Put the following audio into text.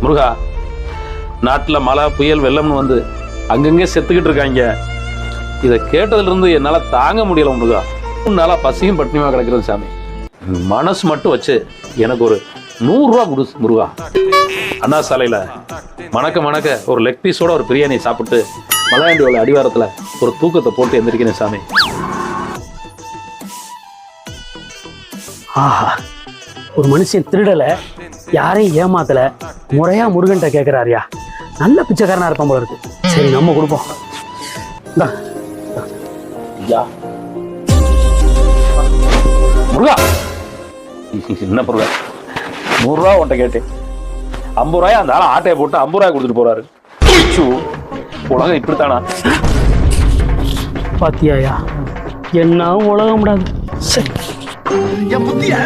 முருகா, நாட்டுல மழை புயல் வெள்ளம்னு வந்து அங்கங்கே செத்துக்கிட்டு இருக்காங்க. இதை கேட்டதுல இருந்து என்னால தாங்க முடியல முருகா. 3 நாளா பசியும் பட்டினியுமா கிடக்கிறது சாமி. மனசு மட்டும் வச்சு எனக்கு ஒரு 100 ரூபா கொடு முருகா. அண்ணா சாலையில மணக்க மணக்க ஒரு லெக் பீஸோட ஒரு பிரியாணி சாப்பிட்டு மலையாண்டியோட அடிவாரத்துல ஒரு தூக்கத்தை போட்டு எந்திரிக்கிறேன் சாமி. ஆஹா, ஒரு மனுஷன் திருடல, யாரையும் ஏமாத்தல, முறையா முருகன்ட்ட கேட்கிறாரியா. நல்ல பிச்சைக்காரனா இருப்பான் போல இருக்கு. சரி, நம்ம கொடுப்போம். முருகா, என்ன பொருள்? 100 ரூபா உன்ட்ட கேட்டேன், 50 ரூபாய் அந்த ஆளை ஆட்டையை போட்டு 50 ரூபாய் கொடுத்துட்டு போறாரு. உலகம் இப்படித்தானா? பாத்தியாயா, என்ன உலகம் விடாது. என் புத்திய